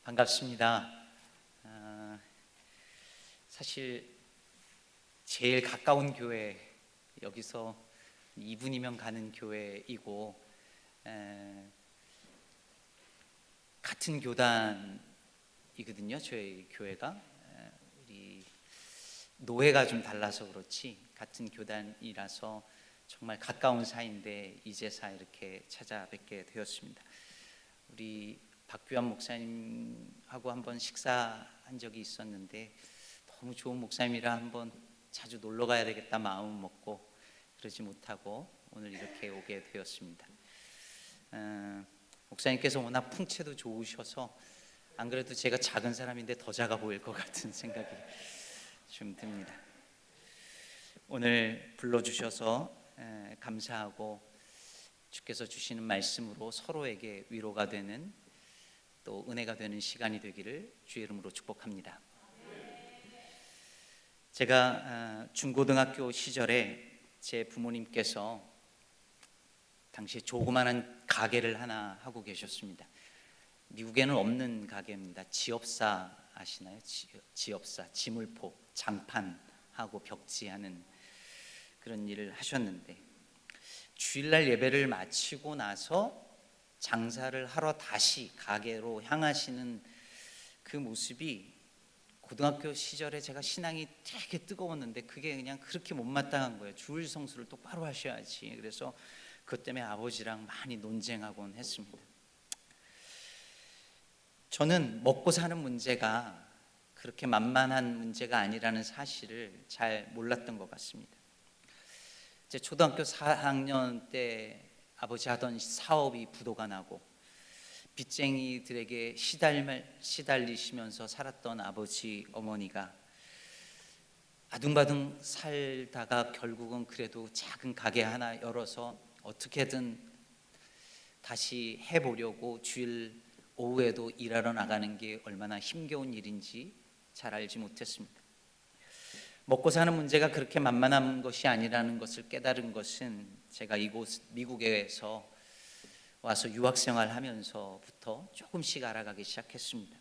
반갑습니다. 사실 제일 가까운 교회, 여기서 2분이면 가는 교회이고 같은 교단이거든요. 저희 교회가 우리 노회가 좀 달라서 그렇지 같은 교단이라서 정말 가까운 사이인데 이제서 이렇게 찾아뵙게 되었습니다. 우리 박규환 목사님하고 한번 식사한 적이 있었는데 너무 좋은 목사님이라 한번 자주 놀러 가야 되겠다 마음 먹고 그러지 못하고 오늘 이렇게 오게 되었습니다. 목사님께서 워낙 풍채도 좋으셔서 안 그래도 제가 작은 사람인데 더 작아 보일 것 같은 생각이 좀 듭니다. 오늘 불러주셔서 감사하고 주께서 주시는 말씀으로 서로에게 위로가 되는 또 은혜가 되는 시간이 되기를 주의 이름으로 축복합니다. 제가 중고등학교 시절에 제 부모님께서 당시 조그마한 가게를 하나 하고 계셨습니다. 미국에는 없는 가게입니다. 지업사 아시나요? 지업사, 지물포, 장판하고 벽지하는 그런 일을 하셨는데 주일날 예배를 마치고 나서 장사를 하러 다시 가게로 향하시는 그 모습이 고등학교 시절에 제가 신앙이 되게 뜨거웠는데 그게 그냥 그렇게 못마땅한 거예요. 주일 성수를 똑바로 하셔야지. 그래서 그것 때문에 아버지랑 많이 논쟁하곤 했습니다. 저는 먹고 사는 문제가 그렇게 만만한 문제가 아니라는 사실을 잘 몰랐던 것 같습니다. 제 초등학교 4학년 때 아버지 하던 사업이 부도가 나고 빚쟁이들에게 시달리시면서 살았던 아버지 어머니가 아둥바둥 살다가 결국은 그래도 작은 가게 하나 열어서 어떻게든 다시 해보려고 주일 오후에도 일하러 나가는 게 얼마나 힘겨운 일인지 잘 알지 못했습니다. 먹고 사는 문제가 그렇게 만만한 것이 아니라는 것을 깨달은 것은 제가 이곳 미국에서 와서 유학생활 하면서부터 조금씩 알아가기 시작했습니다.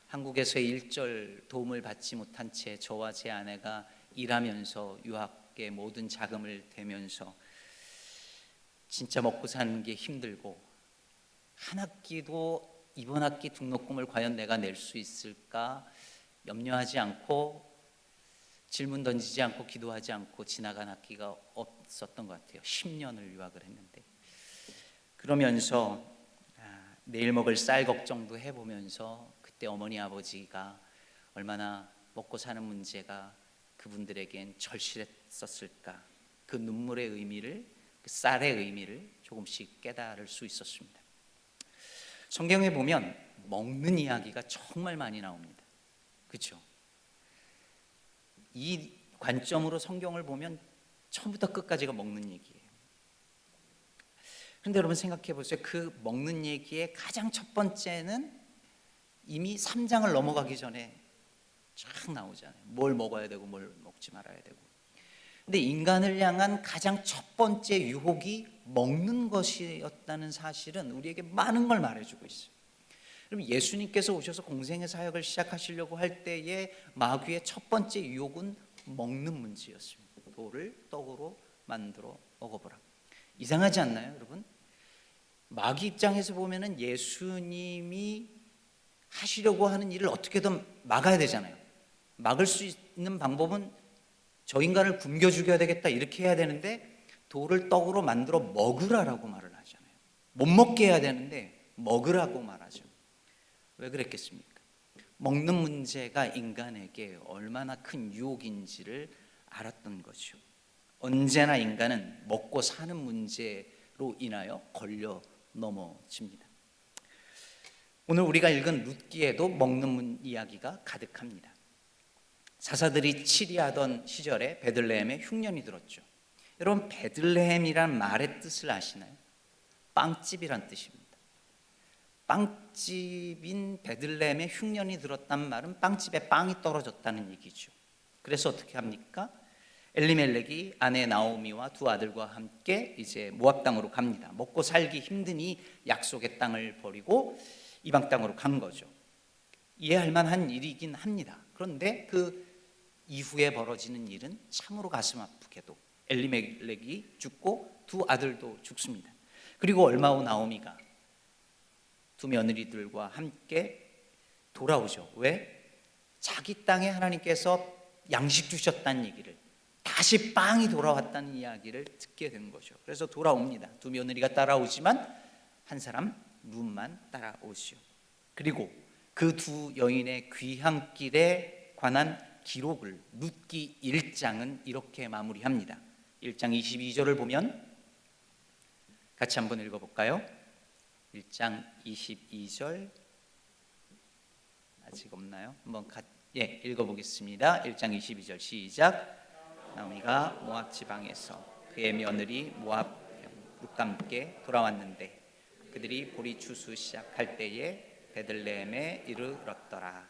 한국에서의 일절 도움을 받지 못한 채 저와 제 아내가 일하면서 유학의 모든 자금을 대면서 진짜 먹고 사는 게 힘들고 한 학기도 이번 학기 등록금을 과연 내가 낼 수 있을까 염려하지 않고 질문 던지지 않고 기도하지 않고 지나간 학기가 없었던 것 같아요. 10년을 유학을 했는데 그러면서 내일 먹을 쌀 걱정도 해보면서 그때 어머니 아버지가 얼마나 먹고 사는 문제가 그분들에겐 절실했었을까 그 눈물의 의미를 그 쌀의 의미를 조금씩 깨달을 수 있었습니다. 성경에 보면 먹는 이야기가 정말 많이 나옵니다. 그렇죠? 이 관점으로 성경을 보면 처음부터 끝까지가 먹는 얘기예요. 그런데 여러분 생각해 보세요. 그 먹는 얘기의 가장 첫 번째는 이미 3장을 넘어가기 전에 쫙 나오잖아요. 뭘 먹어야 되고 뭘 먹지 말아야 되고. 근데 인간을 향한 가장 첫 번째 유혹이 먹는 것이었다는 사실은 우리에게 많은 걸 말해주고 있어요. 그럼 예수님께서 오셔서 공생의 사역을 시작하시려고 할 때의 마귀의 첫 번째 유혹은 먹는 문제였습니다. 돌을 떡으로 만들어 먹어보라. 이상하지 않나요, 여러분? 마귀 입장에서 보면은 예수님이 하시려고 하는 일을 어떻게든 막아야 되잖아요. 막을 수 있는 방법은 저 인간을 굶겨 죽여야 되겠다 이렇게 해야 되는데 돌을 떡으로 만들어 먹으라라고 말을 하잖아요. 못 먹게 해야 되는데 먹으라고 말하죠. 왜 그랬겠습니까? 먹는 문제가 인간에게 얼마나 큰 유혹인지를 알았던 거죠. 언제나 인간은 먹고 사는 문제로 인하여 걸려 넘어집니다. 오늘 우리가 읽은 룻기에도 먹는 이야기가 가득합니다. 사사들이 치리하던 시절에 베들레헴에 흉년이 들었죠. 여러분 베들레헴이란 말의 뜻을 아시나요? 빵집이란 뜻입니다. 빵집인 베들레헴에 흉년이 들었단 말은 빵집에 빵이 떨어졌다는 얘기죠. 그래서 어떻게 합니까? 엘리멜렉이 아내 나오미와 두 아들과 함께 이제 모압 땅으로 갑니다. 먹고 살기 힘드니 약속의 땅을 버리고 이방 땅으로 간 거죠. 이해할 만한 일이긴 합니다. 그런데 그 이후에 벌어지는 일은 참으로 가슴 아프게도 엘리멜렉이 죽고 두 아들도 죽습니다. 그리고 얼마 후 나오미가 두 며느리들과 함께 돌아오죠. 왜? 자기 땅에 하나님께서 양식 주셨다는 얘기를, 다시 빵이 돌아왔다는 이야기를 듣게 된 거죠. 그래서 돌아옵니다. 두 며느리가 따라오지만 한 사람 룻만 따라오시오. 그리고 그 두 여인의 귀향길에 관한 기록을 룻기 1장은 이렇게 마무리합니다. 1장 22절을 보면 같이 한번 읽어볼까요? 1장 22절 아직 없나요? 한번 읽어보겠습니다. 1장 22절 시작. 나오미가 모압 지방에서 그의 며느리 모압 룻과 함께 돌아왔는데 그들이 보리 추수 시작할 때에 베들레헴에 이르렀더라.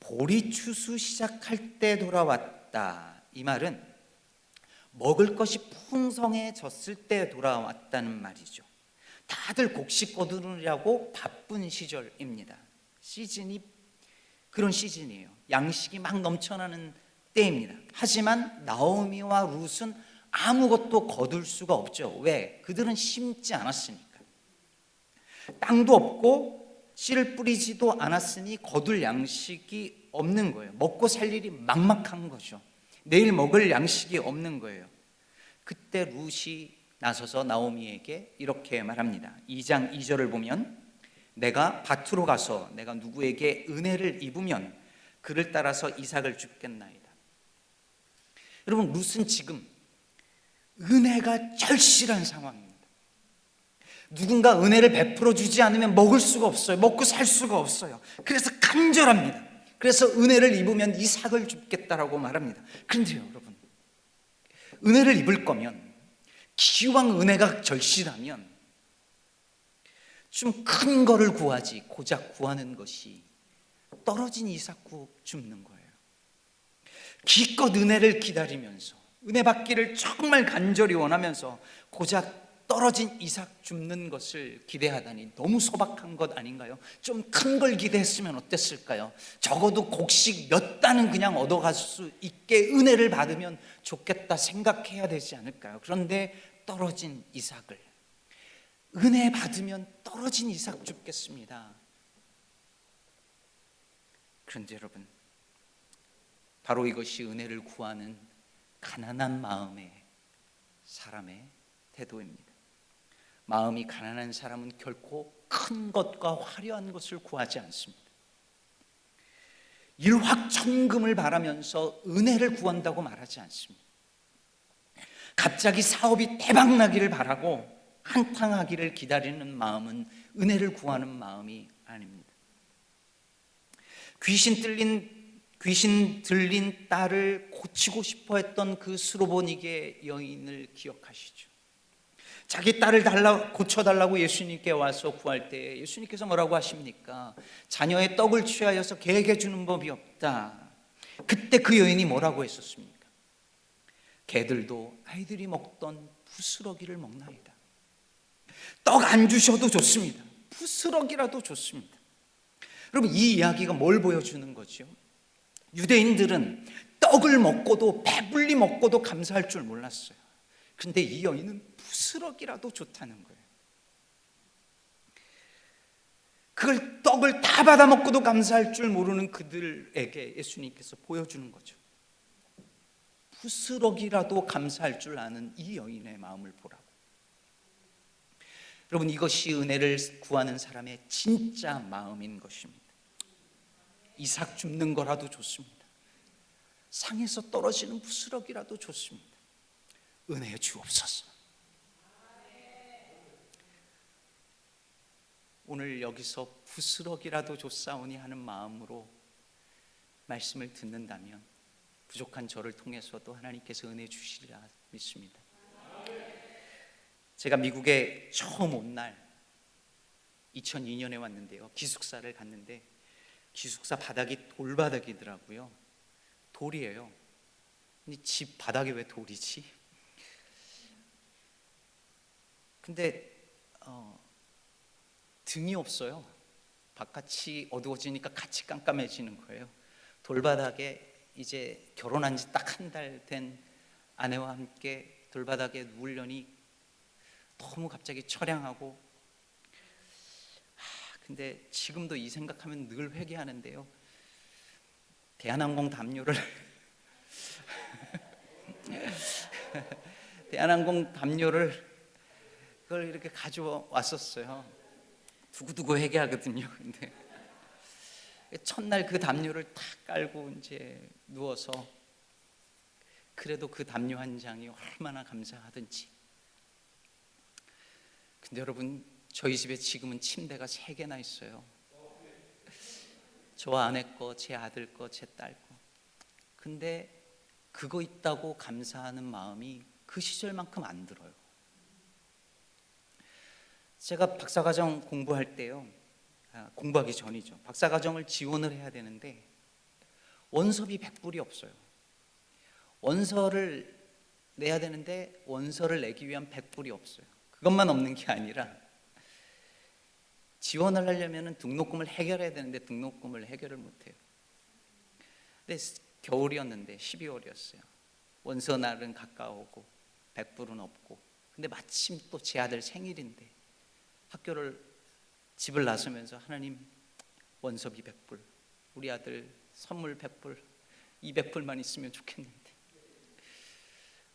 보리 추수 시작할 때 돌아왔다. 이 말은 먹을 것이 풍성해졌을 때 돌아왔다는 말이죠. 다들 곡식 거두느라고 바쁜 시절입니다. 시즌이 그런 시즌이에요. 양식이 막 넘쳐나는 때입니다. 하지만 나오미와 룻은 아무것도 거둘 수가 없죠. 왜? 그들은 심지 않았으니까. 땅도 없고 씨를 뿌리지도 않았으니 거둘 양식이 없는 거예요. 먹고 살 일이 막막한 거죠. 내일 먹을 양식이 없는 거예요. 그때 룻이 나서서 나오미에게 이렇게 말합니다. 2장 2절을 보면 내가 밭으로 가서 내가 누구에게 은혜를 입으면 그를 따라서 이삭을 줍겠나이다. 여러분, 룻은 지금 은혜가 절실한 상황입니다. 누군가 은혜를 베풀어 주지 않으면 먹을 수가 없어요. 먹고 살 수가 없어요. 그래서 간절합니다. 그래서 은혜를 입으면 이삭을 줍겠다라고 말합니다. 그런데요, 여러분, 은혜를 입을 거면, 기왕 은혜가 절실하면 좀 큰 거를 구하지, 고작 구하는 것이 떨어진 이삭 줍는 거예요. 기껏 은혜를 기다리면서, 은혜 받기를 정말 간절히 원하면서 고작 떨어진 이삭 줍는 것을 기대하다니 너무 소박한 것 아닌가요? 좀 큰 걸 기대했으면 어땠을까요? 적어도 곡식 몇 단은 그냥 얻어갈 수 있게 은혜를 받으면 좋겠다 생각해야 되지 않을까요? 그런데 떨어진 이삭을, 은혜 받으면 떨어진 이삭 줍겠습니다. 그런데 여러분, 바로 이것이 은혜를 구하는 가난한 마음의 사람의 태도입니다. 마음이 가난한 사람은 결코 큰 것과 화려한 것을 구하지 않습니다. 일확천금을 바라면서 은혜를 구한다고 말하지 않습니다. 갑자기 사업이 대박나기를 바라고 한탕하기를 기다리는 마음은 은혜를 구하는 마음이 아닙니다. 귀신 들린 딸을 고치고 싶어 했던 그 스로보니게 여인을 기억하시죠? 자기 딸을 고쳐달라고 예수님께 와서 구할 때 예수님께서 뭐라고 하십니까? 자녀의 떡을 취하여서 개에게 주는 법이 없다. 그때 그 여인이 뭐라고 했었습니까? 개들도 아이들이 먹던 부스러기를 먹나이다. 떡 안 주셔도 좋습니다. 부스러기라도 좋습니다. 여러분, 이 이야기가 뭘 보여주는 거죠? 유대인들은 떡을 먹고도, 배불리 먹고도 감사할 줄 몰랐어요. 그런데 이 여인은 부스러기라도 좋다는 거예요. 그걸 떡을 다 받아 먹고도 감사할 줄 모르는 그들에게 예수님께서 보여주는 거죠. 부스러기라도 감사할 줄 아는 이 여인의 마음을 보라고. 여러분, 이것이 은혜를 구하는 사람의 진짜 마음인 것입니다. 이삭 줍는 거라도 좋습니다. 상에서 떨어지는 부스러기라도 좋습니다. 은혜에 주옵소서. 오늘 여기서 부스러기라도 줬사오니 하는 마음으로 말씀을 듣는다면 부족한 저를 통해서도 하나님께서 은혜 주시리라 믿습니다. 제가 미국에 처음 온 날 2002년에 왔는데요, 기숙사를 갔는데 기숙사 바닥이 돌바닥이더라고요. 돌이에요. 근데 집 바닥이 왜 돌이지? 근데 등이 없어요. 바깥이 어두워지니까 같이 깜깜해지는 거예요. 돌바닥에 이제 결혼한 지 딱 한 달 된 아내와 함께 돌바닥에 누우려니 너무 갑자기 처량하고, 근데 지금도 이 생각하면 늘 회개하는데요. 대한항공 담요를 대한항공 담요를 그걸 이렇게 가져왔었어요. 두고두고 회개하거든요. 근데 첫날 그 담요를 탁 깔고 이제 누워서, 그래도 그 담요 한 장이 얼마나 감사하든지. 근데 여러분, 저희 집에 지금은 침대가 3개나 있어요. 저 아내 거, 제 아들 거, 제 딸 거. 근데 그거 있다고 감사하는 마음이 그 시절만큼 안 들어요. 제가 박사과정 공부할 때요, 공부하기 전이죠. 박사과정을 지원을 해야 되는데 원서비 100불이 없어요. 원서를 내야 되는데 원서를 내기 위한 100불이 없어요. 그것만 없는 게 아니라 지원을 하려면 등록금을 해결해야 되는데 등록금을 해결을 못해요. 근데 겨울이었는데 12월이었어요. 원서 날은 가까우고 100불은 없고, 근데 마침 또 제 아들 생일인데 집을 나서면서, 하나님, 원서비 100불, 우리 아들 선물 100불, 200불만 있으면 좋겠는데.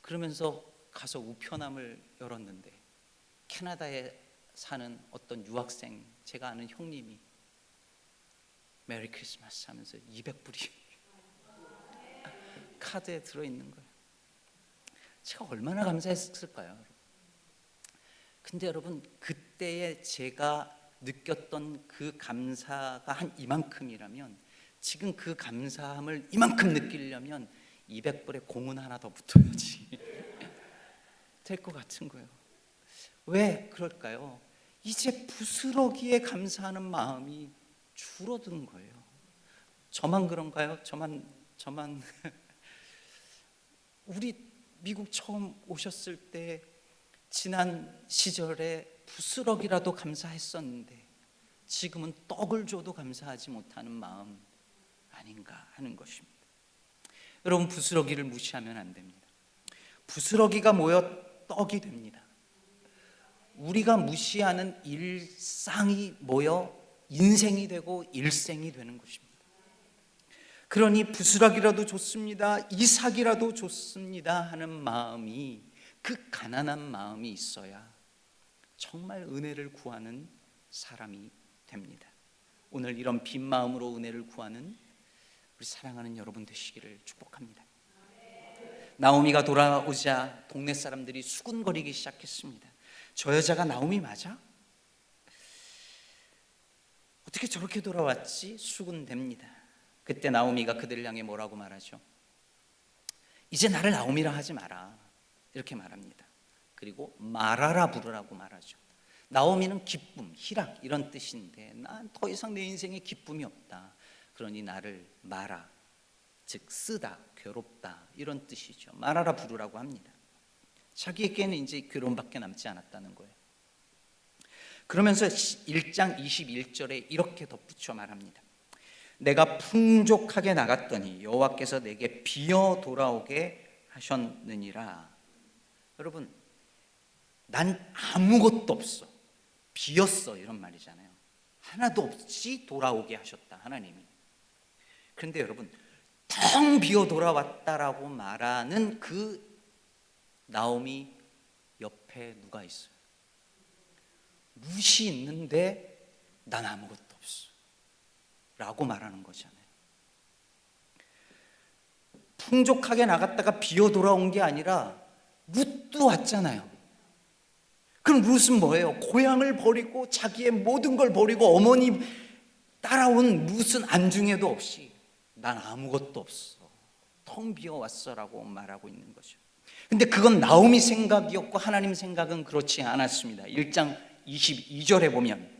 그러면서 가서 우편함을 열었는데 캐나다에 사는 어떤 유학생, 제가 아는 형님이 메리 크리스마스 하면서 200불이 카드에 들어있는 거예요. 제가 얼마나 감사했을까요? 근데 여러분, 그때에 제가 느꼈던 그 감사가 한 이만큼이라면, 지금 그 감사함을 이만큼 느끼려면 200불에 공은 하나 더 붙어야지 될 것 같은 거예요. 왜 그럴까요? 이제 부스러기에 감사하는 마음이 줄어든 거예요. 저만 그런가요? 저만 우리 미국 처음 오셨을 때 지난 시절에 부스러기라도 감사했었는데 지금은 떡을 줘도 감사하지 못하는 마음 아닌가 하는 것입니다. 여러분, 부스러기를 무시하면 안 됩니다. 부스러기가 모여 떡이 됩니다. 우리가 무시하는 일상이 모여 인생이 되고 일생이 되는 것입니다. 그러니 부스러기라도 좋습니다, 이삭이라도 좋습니다 하는 마음이, 그 가난한 마음이 있어야 정말 은혜를 구하는 사람이 됩니다. 오늘 이런 빈 마음으로 은혜를 구하는 우리 사랑하는 여러분 되시기를 축복합니다. 나오미가 돌아오자 동네 사람들이 수군거리기 시작했습니다. 저 여자가 나오미 맞아? 어떻게 저렇게 돌아왔지? 수군댑니다. 그때 나오미가 그들을 향해 뭐라고 말하죠? 이제 나를 나오미라 하지 마라, 이렇게 말합니다. 그리고 마라라 부르라고 말하죠. 나오미는 기쁨, 희락 이런 뜻인데, 난 더 이상 내 인생에 기쁨이 없다, 그러니 나를 마라, 즉 쓰다, 괴롭다 이런 뜻이죠. 마라라 부르라고 합니다. 자기에게는 이제 괴로움밖에 남지 않았다는 거예요. 그러면서 1장 21절에 이렇게 덧붙여 말합니다. 내가 풍족하게 나갔더니 여호와께서 내게 비어 돌아오게 하셨느니라. 여러분, 난 아무것도 없어, 비었어, 이런 말이잖아요. 하나도 없이 돌아오게 하셨다, 하나님이. 그런데 여러분, 텅 비어 돌아왔다라고 말하는 그 나오미 옆에 누가 있어요? 룻이 있는데 난 아무것도 없어 라고 말하는 거잖아요. 풍족하게 나갔다가 비어 돌아온 게 아니라 룻도 왔잖아요. 그럼 룻은 뭐예요? 고향을 버리고 자기의 모든 걸 버리고 어머니 따라온 룻은 안중에도 없이 난 아무것도 없어, 텅 비어 왔어 라고 말하고 있는 거죠. 근데 그건 나오미 생각이었고 하나님 생각은 그렇지 않았습니다. 1장 22절에 보면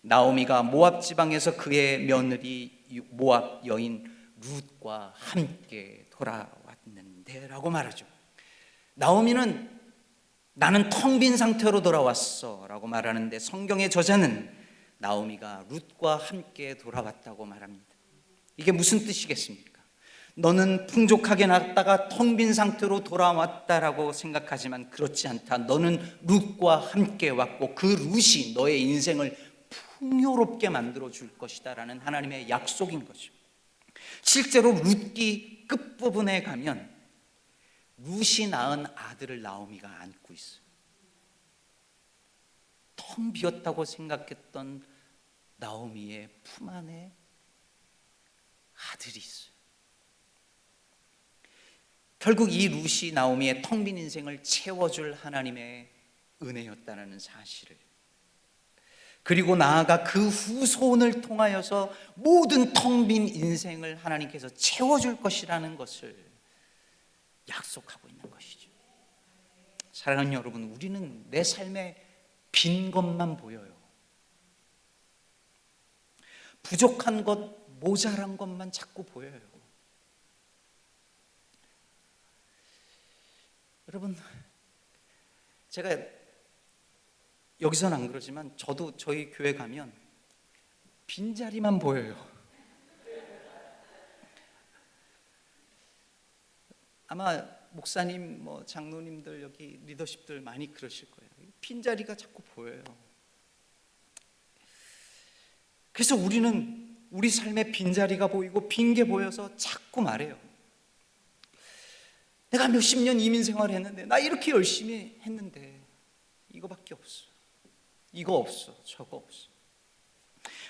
나오미가 모압 지방에서 그의 며느리 모압 여인 룻과 함께 돌아왔는데 라고 말하죠. 나오미는 나는 텅 빈 상태로 돌아왔어 라고 말하는데, 성경의 저자는 나오미가 룻과 함께 돌아왔다고 말합니다. 이게 무슨 뜻이겠습니까? 너는 풍족하게 났다가 텅 빈 상태로 돌아왔다라고 생각하지만 그렇지 않다. 너는 룻과 함께 왔고 그 룻이 너의 인생을 풍요롭게 만들어 줄 것이다 라는 하나님의 약속인 거죠. 실제로 룻기 끝부분에 가면 룻이 낳은 아들을 나오미가 안고 있어요. 텅 비었다고 생각했던 나오미의 품 안에 아들이 있어요. 결국 이 룻이 나오미의 텅 빈 인생을 채워줄 하나님의 은혜였다는 사실을, 그리고 나아가 그 후손을 통하여서 모든 텅 빈 인생을 하나님께서 채워줄 것이라는 것을 약속하고 있는 것이죠. 사랑하는 여러분, 우리는 내 삶에 빈 것만 보여요. 부족한 것, 모자란 것만 자꾸 보여요. 여러분, 제가 여기서는 안 그러지만 저도 저희 교회 가면 빈자리만 보여요. 아마 목사님, 장로님들, 여기 리더십들 많이 그러실 거예요. 빈자리가 자꾸 보여요. 그래서 우리는 우리 삶에 빈자리가 보이고 빈 게 보여서 자꾸 말해요. 내가 몇십 년 이민 생활을 했는데, 나 이렇게 열심히 했는데 이거밖에 없어. 이거 없어, 저거 없어.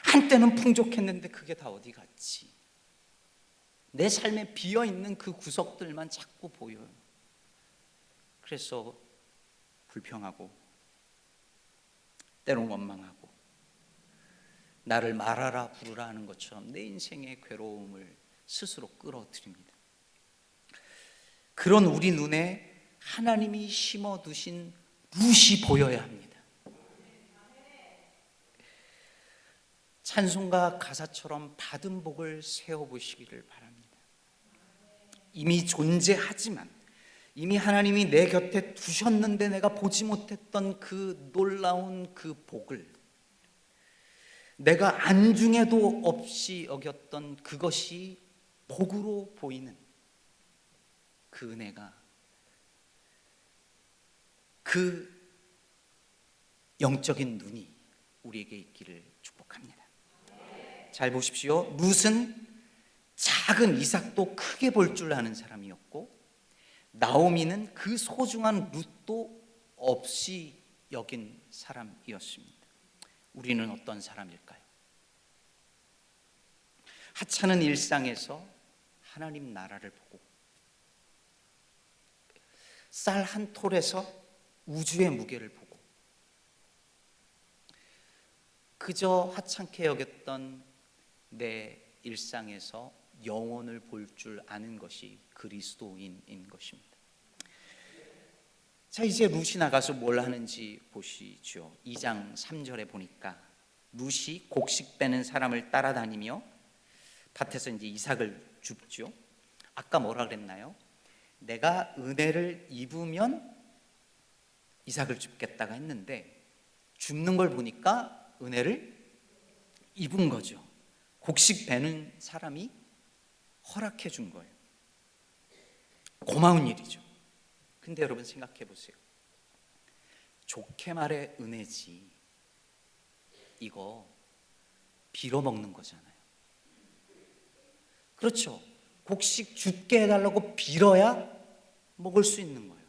한때는 풍족했는데 그게 다 어디 갔지? 내 삶에 비어있는 그 구석들만 자꾸 보여요. 그래서 불평하고 때론 원망하고 나를 말하라 부르라 하는 것처럼 내 인생의 괴로움을 스스로 끌어들입니다. 그런 우리 눈에 하나님이 심어두신 룻이 보여야 합니다. 찬송가 가사처럼 받은 복을 세어보시기를 바랍니다. 이미 존재하지만, 이미 하나님이 내 곁에 두셨는데 내가 보지 못했던 그 놀라운 그 복을, 내가 안중에도 없이 여겼던 그것이 복으로 보이는 그 은혜가, 그 영적인 눈이 우리에게 있기를 축복합니다. 잘 보십시오. 룻은 작은 이삭도 크게 볼 줄 아는 사람이었고, 나오미는 그 소중한 룻도 없이 여긴 사람이었습니다. 우리는 어떤 사람일까요? 하찮은 일상에서 하나님 나라를 보고, 쌀 한 톨에서 우주의 무게를 보고, 그저 하찮게 여겼던 내 일상에서 영혼을 볼 줄 아는 것이 그리스도인인 것입니다. 자, 이제 룻이 나가서 뭘 하는지 보시죠. 2장 3절에 보니까 룻이 곡식 빼는 사람을 따라다니며 밭에서 이제 이삭을 줍죠. 아까 뭐라 그랬나요? 내가 은혜를 입으면 이삭을 줍겠다가 했는데, 줍는 걸 보니까 은혜를 입은 거죠. 곡식 베는 사람이 허락해 준 거예요. 고마운 일이죠. 근데 여러분 생각해 보세요. 좋게 말해 은혜지, 이거 빌어먹는 거잖아요. 그렇죠. 곡식 줍게 해달라고 빌어야 먹을 수 있는 거예요.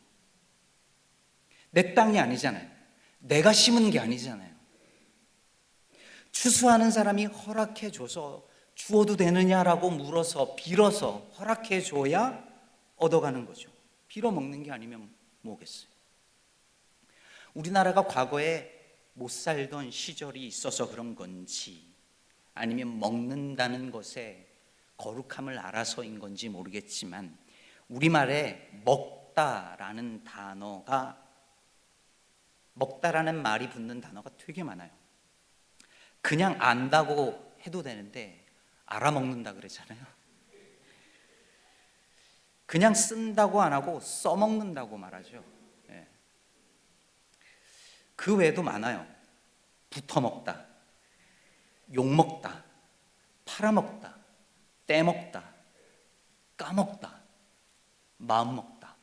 내 땅이 아니잖아요. 내가 심은 게 아니잖아요. 추수하는 사람이 허락해 줘서 주어도 되느냐라고 물어서 빌어서 허락해 줘야 얻어가는 거죠. 빌어먹는 게 아니면 뭐겠어요. 우리나라가 과거에 못 살던 시절이 있어서 그런 건지, 아니면 먹는다는 것에 거룩함을 알아서인 건지 모르겠지만, 우리말에 먹다라는 단어가, 먹다라는 말이 붙는 단어가 되게 많아요. 그냥 안다고 해도 되는데 알아먹는다 그러잖아요. 그냥 쓴다고 안 하고 써먹는다고 말하죠. 예. 그 외에도 많아요. 붙어먹다, 욕먹다, 팔아먹다, 떼먹다, 까먹다, 마음먹다.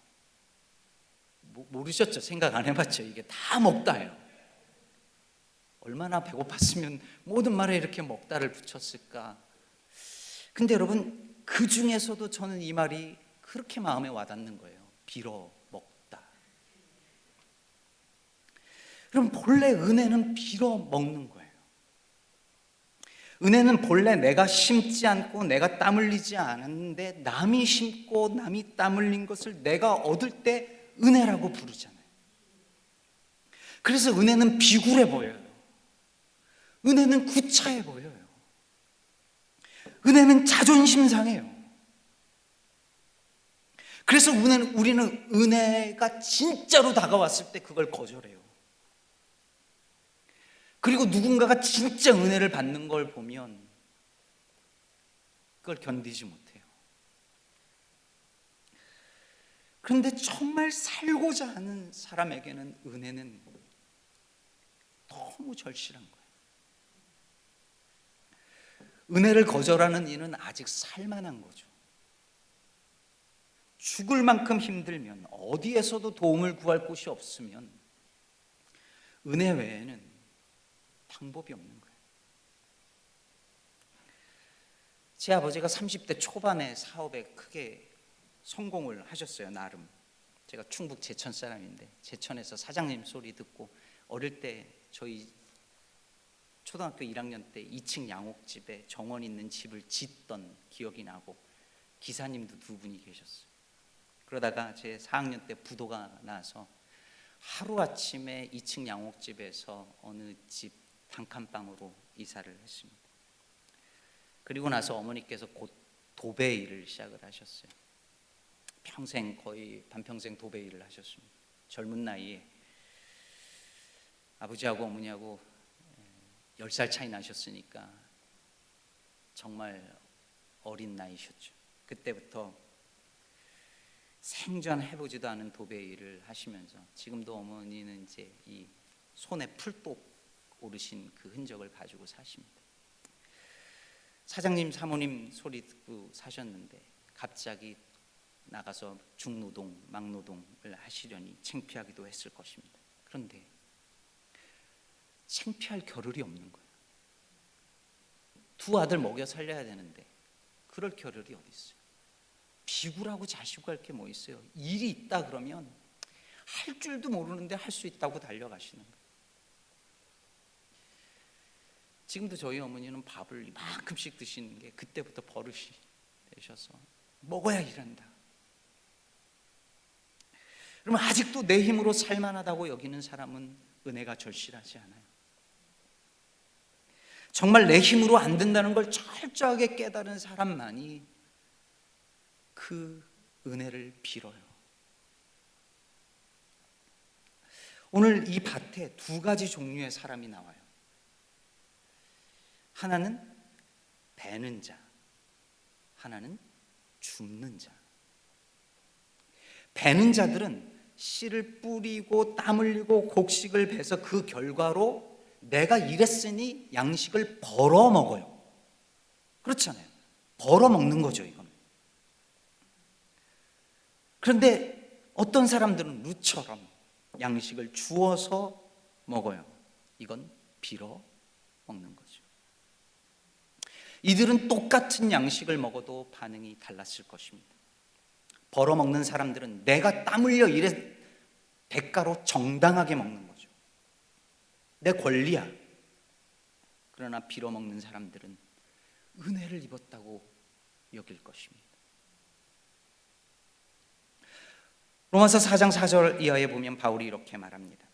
모르셨죠? 생각 안 해봤죠? 이게 다 먹다예요. 얼마나 배고팠으면 모든 말에 이렇게 먹다를 붙였을까. 근데 여러분, 그 중에서도 저는 이 말이 그렇게 마음에 와닿는 거예요. 빌어 먹다. 그럼 본래 은혜는 빌어 먹는 거예요. 은혜는 본래 내가 심지 않고 내가 땀 흘리지 않았는데 남이 심고 남이 땀 흘린 것을 내가 얻을 때 은혜라고 부르잖아요. 그래서 은혜는 비굴해 보여요. 은혜는 구차해 보여요. 은혜는 자존심 상해요. 그래서 우리는 은혜가 진짜로 다가왔을 때 그걸 거절해요. 그리고 누군가가 진짜 은혜를 받는 걸 보면 그걸 견디지 못해요. 그런데 정말 살고자 하는 사람에게는 은혜는 너무 절실한 거예요. 은혜를 거절하는 이는 아직 살만한 거죠. 죽을 만큼 힘들면, 어디에서도 도움을 구할 곳이 없으면 은혜 외에는 방법이 없는 거예요. 제 아버지가 30대 초반에 사업에 크게 성공을 하셨어요. 나름. 제가 충북 제천 사람인데 제천에서 사장님 소리 듣고 어릴 때 저희 초등학교 1학년 때 2층 양옥집에 정원 있는 집을 짓던 기억이 나고 기사님도 두 분이 계셨어요. 그러다가 제 4학년 때 부도가 나서 하루아침에 2층 양옥집에서 어느 집 단칸방으로 이사를 했습니다. 그리고 나서 어머니께서 곧 도배 일을 시작을 하셨어요. 평생, 거의 반평생 도배 일을 하셨습니다. 젊은 나이에 아버지하고 어머니하고 10살 차이 나셨으니까 정말 어린 나이셨죠. 그때부터 생전해보지도 않은 도배 일을 하시면서 지금도 어머니는 이제 이 손에 풀독 오르신 그 흔적을 가지고 사십니다. 사장님, 사모님 소리 듣고 사셨는데 갑자기 나가서 중노동, 막노동을 하시려니 창피하기도 했을 것입니다. 그런데 창피할 겨를이 없는 거예요. 두 아들 먹여 살려야 되는데 그럴 겨를이 어디 있어요? 비굴하고 자시고 할 게 뭐 있어요? 일이 있다 그러면 할 줄도 모르는데 할 수 있다고 달려가시는 거예요. 지금도 저희 어머니는 밥을 이만큼씩 드시는 게 그때부터 버릇이 되셔서 먹어야 일한다. 그러면 아직도 내 힘으로 살만하다고 여기는 사람은 은혜가 절실하지 않아요. 정말 내 힘으로 안 된다는 걸 철저하게 깨달은 사람만이 그 은혜를 빌어요. 오늘 이 밭에 두 가지 종류의 사람이 나와요. 하나는 베는 자, 하나는 줍는 자. 베는 자들은 씨를 뿌리고 땀 흘리고 곡식을 베서 그 결과로 내가 일했으니 양식을 벌어 먹어요. 그렇잖아요. 벌어 먹는 거죠, 이건. 그런데 어떤 사람들은 루처럼 양식을 주어서 먹어요. 이건 빌어 먹는 거죠. 이들은 똑같은 양식을 먹어도 반응이 달랐을 것입니다. 벌어먹는 사람들은 내가 땀 흘려 일해 대가로 정당하게 먹는 거죠. 내 권리야. 그러나 빌어먹는 사람들은 은혜를 입었다고 여길 것입니다. 로마서 4장 4절 이하에 보면 바울이 이렇게 말합니다.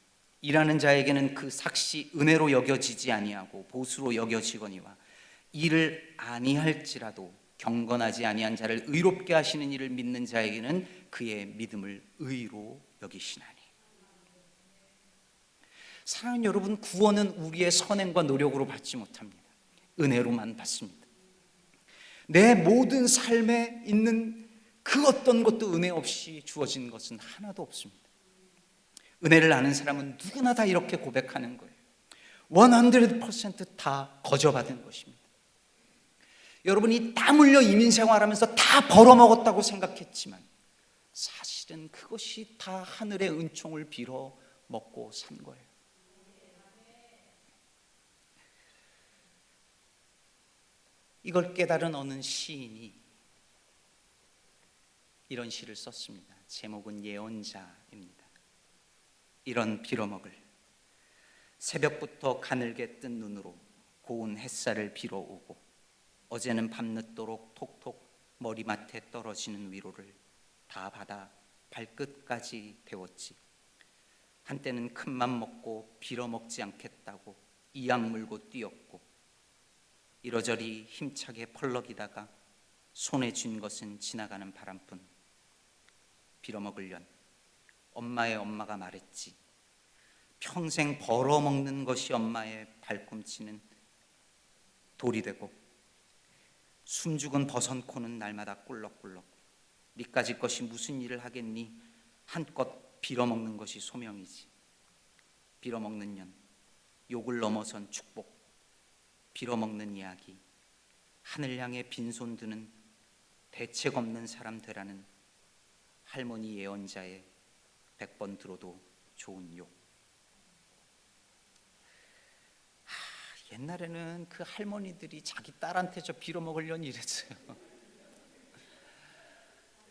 일하는 자에게는 그 삭시 은혜로 여겨지지 아니하고 보수로 여겨지거니와 일을 아니할지라도 경건하지 아니한 자를 의롭게 하시는 이를 믿는 자에게는 그의 믿음을 의로 여기시나니. 사랑하는 여러분, 구원은 우리의 선행과 노력으로 받지 못합니다. 은혜로만 받습니다. 내 모든 삶에 있는 그 어떤 것도 은혜 없이 주어진 것은 하나도 없습니다. 은혜를 아는 사람은 누구나 다 이렇게 고백하는 거예요. 100%다 거저받은 것입니다. 여러분이 땀 흘려 이민 생활하면서 다 벌어먹었다고 생각했지만 사실은 그것이 다 하늘의 은총을 빌어 먹고 산 거예요. 이걸 깨달은 어느 시인이 이런 시를 썼습니다. 제목은 예언자입니다. 이런 빌어먹을 새벽부터 가늘게 뜬 눈으로 고운 햇살을 빌어오고 어제는 밤늦도록 톡톡 머리맡에 떨어지는 위로를 다 받아 발끝까지 데웠지. 한때는 큰맘 먹고 빌어먹지 않겠다고 이악 물고 뛰었고 이러저리 힘차게 펄럭이다가 손에 쥔 것은 지나가는 바람뿐. 빌어먹으련 엄마의 엄마가 말했지. 평생 벌어먹는 것이 엄마의 발꿈치는 돌이 되고 숨죽은 버선코는 날마다 꿀럭꿀럭. 니까지 것이 무슨 일을 하겠니? 한껏 빌어먹는 것이 소명이지. 빌어먹는 년, 욕을 넘어선 축복. 빌어먹는 이야기, 하늘 향해 빈손 드는 대책 없는 사람 되라는 할머니 예언자의 100번 들어도 좋은 욕. 옛날에는 그 할머니들이 자기 딸한테 저 빌어먹으려니 이랬어요.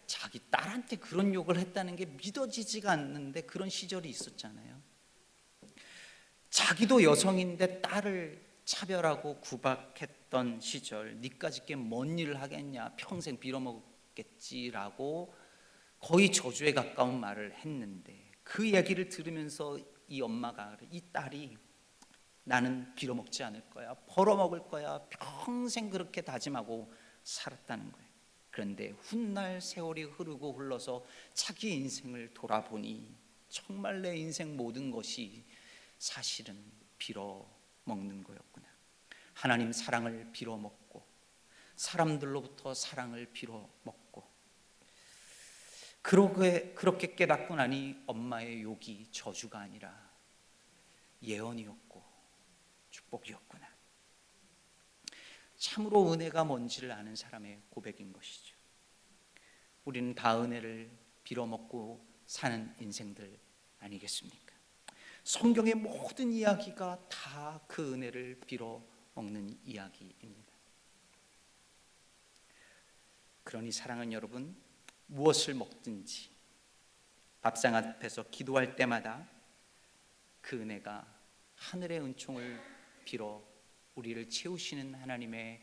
자기 딸한테 그런 욕을 했다는 게 믿어지지가 않는데 그런 시절이 있었잖아요. 자기도 여성인데 딸을 차별하고 구박했던 시절, 니까짓게 뭔 일을 하겠냐, 평생 빌어먹겠지라고 거의 저주에 가까운 말을 했는데 그 얘기를 들으면서 이 엄마가, 이 딸이 나는 빌어먹지 않을 거야, 벌어먹을 거야, 평생 그렇게 다짐하고 살았다는 거예요. 그런데 훗날 세월이 흐르고 흘러서 자기 인생을 돌아보니 정말 내 인생 모든 것이 사실은 빌어먹는 거였구나. 하나님 사랑을 빌어먹고 사람들로부터 사랑을 빌어먹고 그렇게 깨닫고 나니 엄마의 욕이 저주가 아니라 예언이었고 축복이었구나. 참으로 은혜가 뭔지를 아는 사람의 고백인 것이죠. 우리는 다 은혜를 빌어먹고 사는 인생들 아니겠습니까? 성경의 모든 이야기가 다 그 은혜를 빌어먹는 이야기입니다. 그러니 사랑하는 여러분, 무엇을 먹든지 밥상 앞에서 기도할 때마다 그 은혜가 하늘의 은총을 빌어 우리를 채우시는 하나님의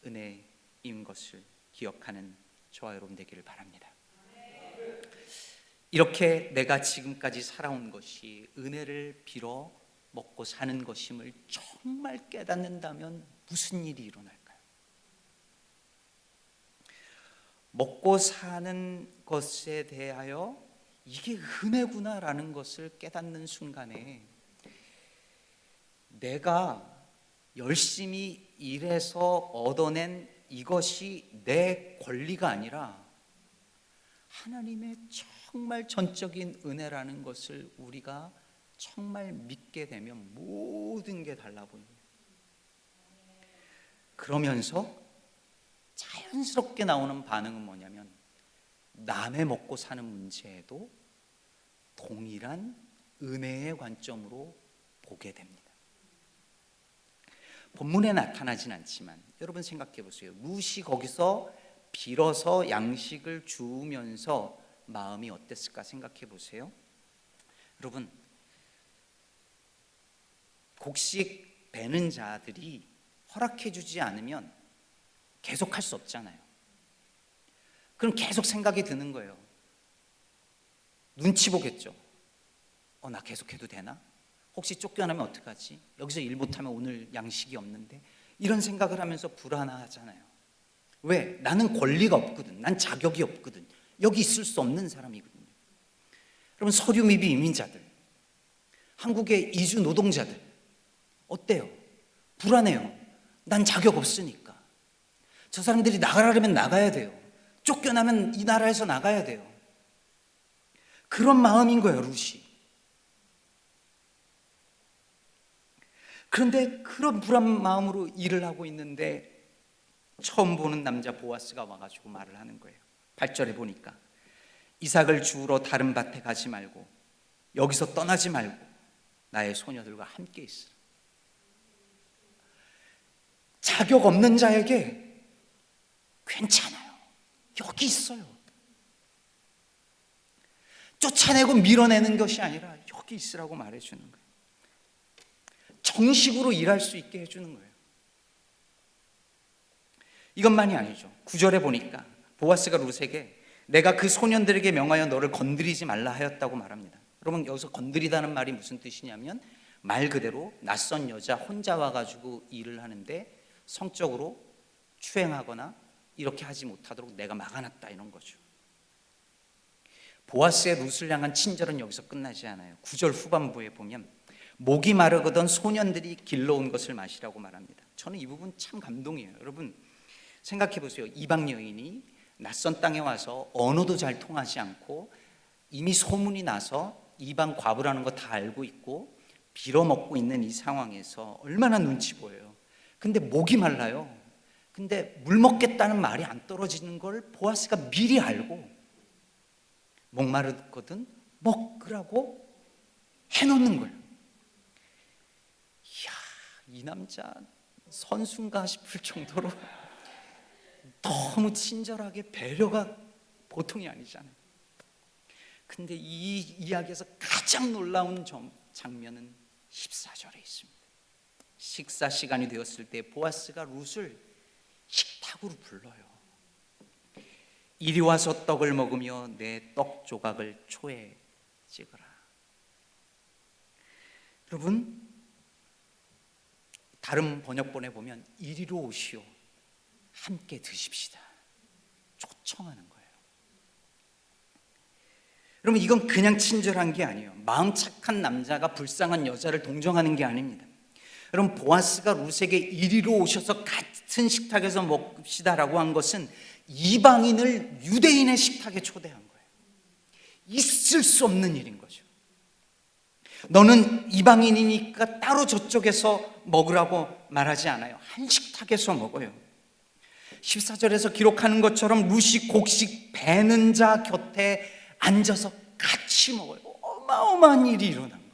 은혜인 것을 기억하는 저와 여러분 되기를 바랍니다. 이렇게 내가 지금까지 살아온 것이 은혜를 빌어 먹고 사는 것임을 정말 깨닫는다면 무슨 일이 일어날까요? 먹고 사는 것에 대하여 이게 은혜구나라는 것을 깨닫는 순간에 내가 열심히 일해서 얻어낸 이것이 내 권리가 아니라 하나님의 정말 전적인 은혜라는 것을 우리가 정말 믿게 되면 모든 게 달라 보입니다. 그러면서 자연스럽게 나오는 반응은 뭐냐면 남의 먹고 사는 문제에도 동일한 은혜의 관점으로 보게 됩니다. 본문에 나타나진 않지만 여러분 생각해 보세요. 룻이 거기서 빌어서 양식을 주우면서 마음이 어땠을까 생각해 보세요. 여러분, 곡식 베는 자들이 허락해 주지 않으면 계속 할 수 없잖아요. 그럼 계속 생각이 드는 거예요. 눈치 보겠죠. 나 계속 해도 되나? 혹시 쫓겨나면 어떡하지? 여기서 일 못하면 오늘 양식이 없는데, 이런 생각을 하면서 불안하잖아요. 왜? 나는 권리가 없거든. 난 자격이 없거든. 여기 있을 수 없는 사람이거든요. 여러분, 서류 미비 이민자들, 한국의 이주 노동자들 어때요? 불안해요. 난 자격 없으니까. 저 사람들이 나가려면 나가야 돼요. 쫓겨나면 이 나라에서 나가야 돼요. 그런 마음인 거예요, 룻이. 그런데 그런 불안 마음으로 일을 하고 있는데 처음 보는 남자 보아스가 와가지고 말을 하는 거예요. 8절에 보니까 이삭을 주우러 다른 밭에 가지 말고 여기서 떠나지 말고 나의 소녀들과 함께 있으라. 자격 없는 자에게 괜찮아요, 여기 있어요. 쫓아내고 밀어내는 것이 아니라 여기 있으라고 말해주는 거예요. 정식으로 일할 수 있게 해주는 거예요. 이것만이 아니죠. 9절에 보니까 보아스가 룻에게 내가 그 소년들에게 명하여 너를 건드리지 말라 하였다고 말합니다. 여러분, 여기서 건드리다는 말이 무슨 뜻이냐면 말 그대로 낯선 여자 혼자 와가지고 일을 하는데 성적으로 추행하거나 이렇게 하지 못하도록 내가 막아놨다, 이런 거죠. 보아스의 룻을 향한 친절은 여기서 끝나지 않아요. 9절 후반부에 보면 목이 마르거든 소년들이 길러온 것을 마시라고 말합니다. 저는 이 부분 참 감동이에요. 여러분 생각해 보세요. 이방 여인이 낯선 땅에 와서 언어도 잘 통하지 않고 이미 소문이 나서 이방 과부라는 거 다 알고 있고 빌어먹고 있는 이 상황에서 얼마나 눈치 보여요. 근데 목이 말라요. 근데 물 먹겠다는 말이 안 떨어지는 걸 보아스가 미리 알고 목마르거든 먹으라고 해놓는 거예요. 이야, 이 남자 선순가 싶을 정도로 너무 친절하게, 배려가 보통이 아니잖아요. 근데 이 이야기에서 가장 놀라운 장면은 14절에 있습니다. 식사 시간이 되었을 때 보아스가 룻을 식탁으로 불러요. 이리 와서 떡을 먹으며 내 떡 조각을 초에 찍어라. 여러분, 다른 번역본에 보면 이리로 오시오, 함께 드십시다, 초청하는 거예요. 여러분, 이건 그냥 친절한 게 아니에요. 마음 착한 남자가 불쌍한 여자를 동정하는 게 아닙니다. 여러분, 보아스가 룻에게 이리로 오셔서 같은 식탁에서 먹읍시다라고 한 것은 이방인을 유대인의 식탁에 초대한 거예요. 있을 수 없는 일인 거죠. 너는 이방인이니까 따로 저쪽에서 먹으라고 말하지 않아요. 한 식탁에서 먹어요. 14절에서 기록하는 것처럼 룻이 곡식 베는 자 곁에 앉아서 같이 먹어요. 어마어마한 일이 일어난 거예요.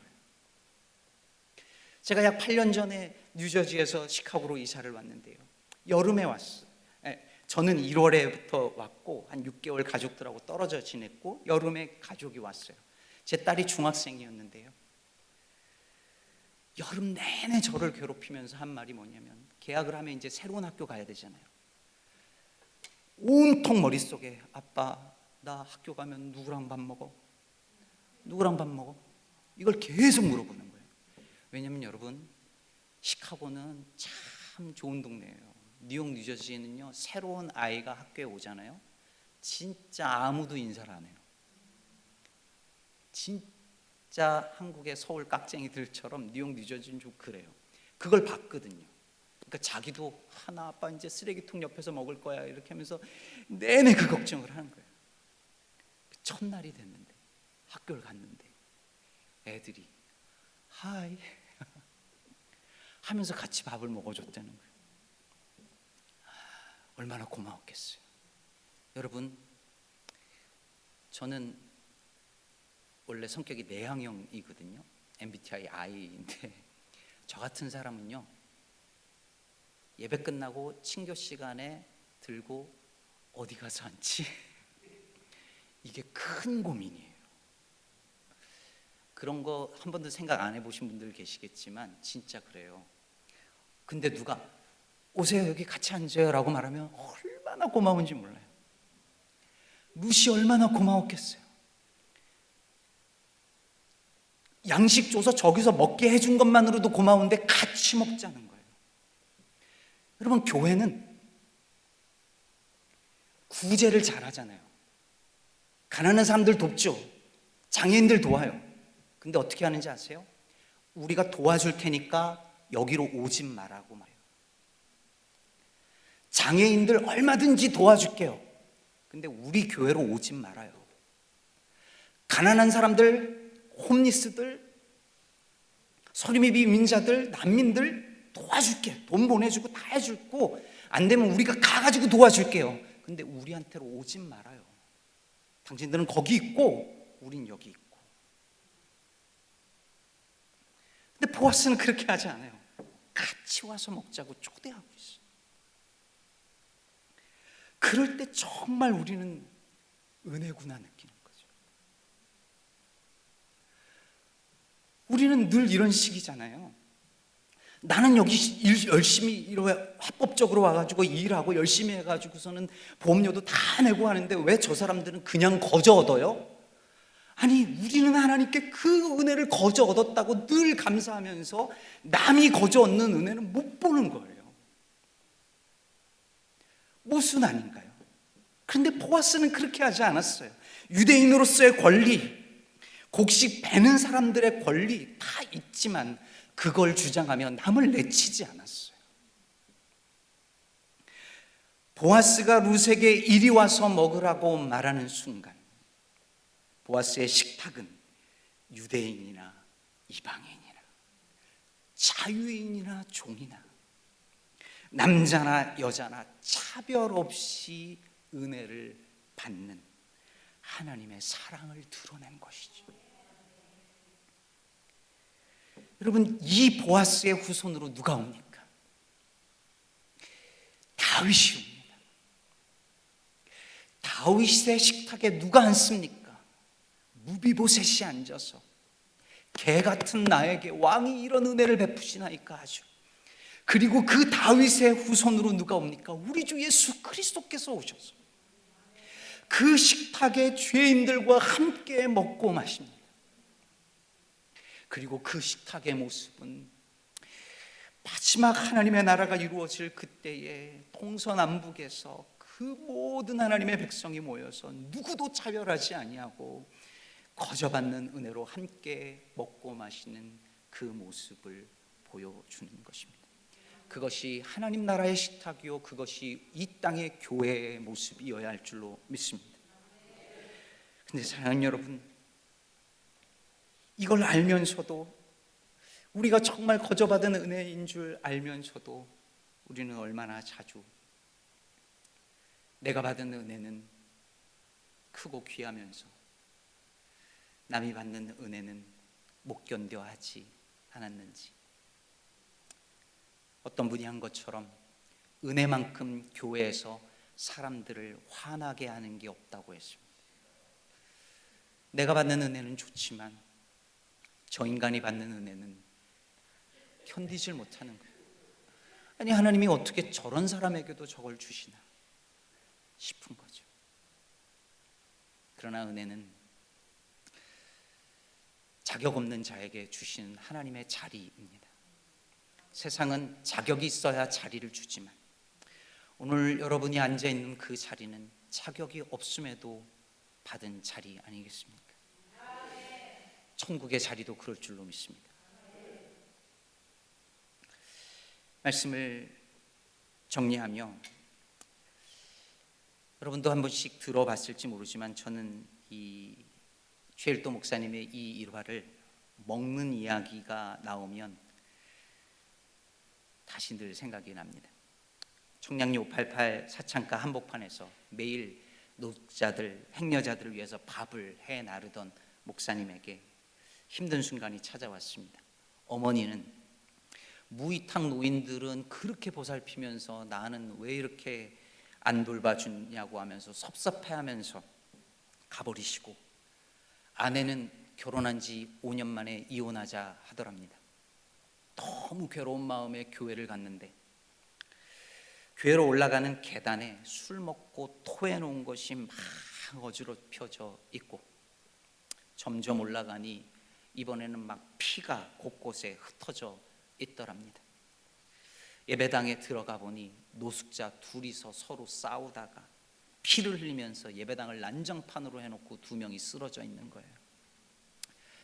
제가 약 8년 전에 뉴저지에서 시카고로 이사를 왔는데요. 여름에 왔어요. 저는 1월에부터 왔고 한 6개월 가족들하고 떨어져 지냈고 여름에 가족이 왔어요. 제 딸이 중학생이었는데요. 여름 내내 저를 괴롭히면서 한 말이 뭐냐면, 계약을 하면 이제 새로운 학교 가야 되잖아요. 온통 머릿속에 아빠, 나 학교 가면 누구랑 밥 먹어? 누구랑 밥 먹어? 이걸 계속 물어보는 거예요. 왜냐면 여러분, 시카고는 참 좋은 동네예요. 뉴욕, 뉴저지에는요, 새로운 아이가 학교에 오잖아요. 진짜 아무도 인사를 안 해요. 진짜 한국의 서울 깍쟁이들처럼 뉴욕, 뉴저지는 좀 그래요. 그걸 봤거든요. 그러니까 자기도 하나 아빠 이제 쓰레기통 옆에서 먹을 거야 이렇게 하면서 내내 그 걱정을 하는 거예요. 첫날이 됐는데 학교를 갔는데 애들이 하이 하면서 같이 밥을 먹어줬다는 거예요. 얼마나 고마웠겠어요. 여러분, 저는 원래 성격이 내향형이거든요. MBTI I인데 저 같은 사람은요, 예배 끝나고 친교 시간에 들고 어디 가서 앉지? 이게 큰 고민이에요. 그런 거 한 번도 생각 안 해보신 분들 계시겠지만 진짜 그래요. 근데 누가 오세요, 여기 같이 앉아요 라고 말하면 얼마나 고마운지 몰라요. 룻이 얼마나 고마웠겠어요. 양식 줘서 저기서 먹게 해준 것만으로도 고마운데 같이 먹자는 거예요. 여러분, 교회는 구제를 잘하잖아요. 가난한 사람들 돕죠. 장애인들 도와요. 근데 어떻게 하는지 아세요? 우리가 도와줄 테니까 여기로 오지 말라고 말해요. 장애인들 얼마든지 도와줄게요. 근데 우리 교회로 오지 말아요. 가난한 사람들, 홈리스들 서림이 민자들, 난민들 도와줄게. 돈 보내주고 다 해줄고, 안 되면 우리가 가가지고 도와줄게요. 근데 우리한테로 오진 말아요. 당신들은 거기 있고 우린 여기 있고. 근데 보아스는 그렇게 하지 않아요. 같이 와서 먹자고 초대하고 있어요. 그럴 때 정말 우리는 은혜구나 느끼는 거죠. 우리는 늘 이런 식이잖아요. 나는 여기 열심히 합법적으로 와가지고 일하고 열심히 해가지고서는 보험료도 다 내고 하는데 왜 저 사람들은 그냥 거저 얻어요? 아니, 우리는 하나님께 그 은혜를 거저 얻었다고 늘 감사하면서 남이 거저 얻는 은혜는 못 보는 거예요. 모순 아닌가요? 그런데 보아스는 그렇게 하지 않았어요. 유대인으로서의 권리, 곡식 베는 사람들의 권리 다 있지만 그걸 주장하며 남을 내치지 않았어요. 보아스가 룻에게 이리 와서 먹으라고 말하는 순간 보아스의 식탁은 유대인이나 이방인이나 자유인이나 종이나 남자나 여자나 차별 없이 은혜를 받는 하나님의 사랑을 드러낸 것이죠. 여러분, 이 보아스의 후손으로 누가 옵니까? 다윗이 옵니다. 다윗의 식탁에 누가 앉습니까? 무비보셋이 앉아서 개 같은 나에게 왕이 이런 은혜를 베푸시나이까 하죠. 그리고 그 다윗의 후손으로 누가 옵니까? 우리 주 예수 그리스도께서 오셔서 그 식탁에 죄인들과 함께 먹고 마십니다. 그리고 그 식탁의 모습은 마지막 하나님의 나라가 이루어질 그때에 동서남북에서 그 모든 하나님의 백성이 모여서 누구도 차별하지 아니하고 거저받는 은혜로 함께 먹고 마시는 그 모습을 보여주는 것입니다. 그것이 하나님 나라의 식탁이요, 그것이 이 땅의 교회의 모습이어야 할 줄로 믿습니다. 그런데 사랑하는 여러분, 이걸 알면서도, 우리가 정말 거저받은 은혜인 줄 알면서도 우리는 얼마나 자주 내가 받은 은혜는 크고 귀하면서 남이 받는 은혜는 못 견뎌 하지 않았는지. 어떤 분이 한 것처럼 은혜만큼 교회에서 사람들을 화나게 하는 게 없다고 했습니다. 내가 받는 은혜는 좋지만 저 인간이 받는 은혜는 견디질 못하는 거예요. 아니, 하나님이 어떻게 저런 사람에게도 저걸 주시나 싶은 거죠. 그러나 은혜는 자격 없는 자에게 주시는 하나님의 자리입니다. 세상은 자격이 있어야 자리를 주지만 오늘 여러분이 앉아있는 그 자리는 자격이 없음에도 받은 자리 아니겠습니까? 천국의 자리도 그럴 줄로 믿습니다. 말씀을 정리하며, 여러분도 한 번씩 들어봤을지 모르지만 저는 이 최일도 목사님의 이 일화를 먹는 이야기가 나오면 다시 늘 생각이 납니다. 청량리 588 사창가 한복판에서 매일 노숙자들, 행여자들을 위해서 밥을 해 나르던 목사님에게 힘든 순간이 찾아왔습니다. 어머니는 무위탁 노인들은 그렇게 보살피면서 나는 왜 이렇게 안 돌봐주냐고 하면서 섭섭해하면서 가버리시고, 아내는 결혼한 지 5년 만에 이혼하자 하더랍니다. 너무 괴로운 마음에 교회를 갔는데 교회로 올라가는 계단에 술 먹고 토해놓은 것이 막 어지럽혀져 있고, 점점 올라가니 이번에는 막 피가 곳곳에 흩어져 있더랍니다. 예배당에 들어가 보니 노숙자 둘이서 서로 싸우다가 피를 흘리면서 예배당을 난장판으로 해놓고 2명이 쓰러져 있는 거예요.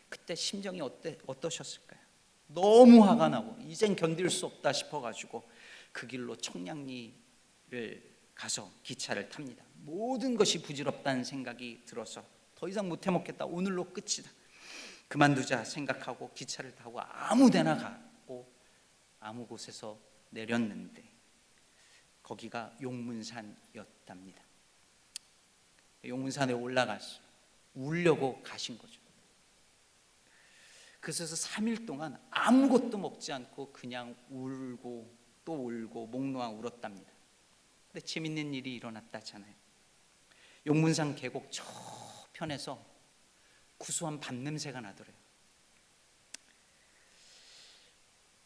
그때 심정이 어떠셨을까요? 너무 화가 나고 이젠 견딜 수 없다 싶어가지고 그 길로 청량리를 가서 기차를 탑니다. 모든 것이 부질없다는 생각이 들어서 더 이상 못 해먹겠다, 오늘로 끝이다. 그만두자 생각하고 기차를 타고 아무 데나 가고 아무 곳에서 내렸는데 거기가 용문산이었답니다. 용문산에 올라가서 울려고 가신 거죠. 그래서 3일 동안 아무것도 먹지 않고 그냥 울고 또 울고 목 놓아 울었답니다. 근데 재밌는 일이 일어났다잖아요. 용문산 계곡 저편에서 구수한 밥 냄새가 나더래요.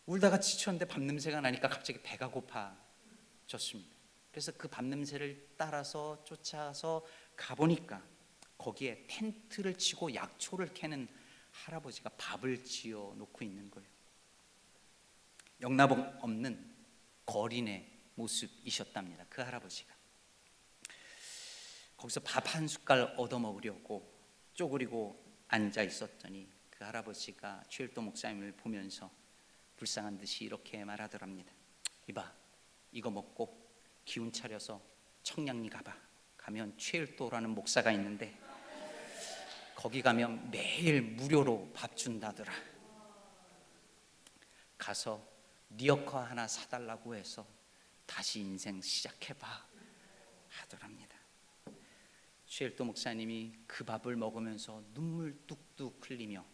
울다가 지쳤는데 밥 냄새가 나니까 갑자기 배가 고파졌습니다. 그래서 그 밥 냄새를 따라서 쫓아서 가보니까 거기에 텐트를 치고 약초를 캐는 할아버지가 밥을 지어 놓고 있는 거예요. 영락 없는 거린의 모습이셨답니다. 그 할아버지가 거기서 밥 한 숟갈 얻어 먹으려고 쪼그리고 앉아 있었더니 그 할아버지가 최일도 목사님을 보면서 불쌍한 듯이 이렇게 말하더랍니다. 이봐, 이거 먹고 기운 차려서 청량리 가봐. 가면 최일도라는 목사가 있는데 거기 가면 매일 무료로 밥 준다더라. 가서 리어커 하나 사달라고 해서 다시 인생 시작해봐 하더랍니다. 최일도 목사님이 그 밥을 먹으면서 눈물 뚝뚝 흘리며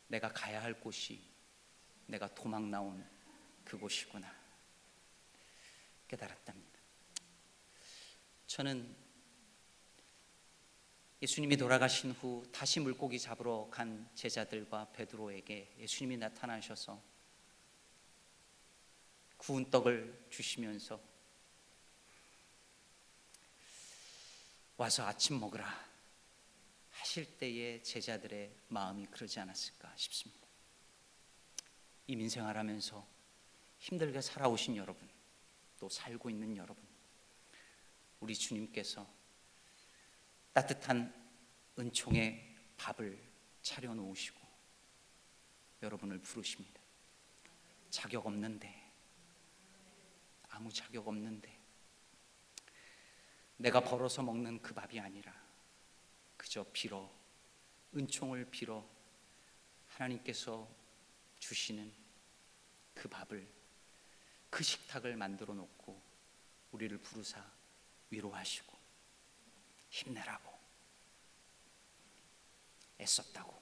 내가 가야 할 곳이 내가 도망 나온 그곳이구나 깨달았답니다. 저는 예수님이 돌아가신 후 다시 물고기 잡으러 간 제자들과 베드로에게 예수님이 나타나셔서 구운 떡을 주시면서 와서 아침 먹으라 하실 때의 제자들의 마음이 그러지 않았을까 싶습니다. 이 민생활하면서 힘들게 살아오신 여러분, 또 살고 있는 여러분, 우리 주님께서 따뜻한 은총의 밥을 차려 놓으시고 여러분을 부르십니다. 자격 없는데, 아무 자격 없는데 내가 벌어서 먹는 그 밥이 아니라 그저 빌어, 은총을 빌어 하나님께서 주시는 그 밥을, 그 식탁을 만들어 놓고 우리를 부르사 위로하시고 힘내라고, 애썼다고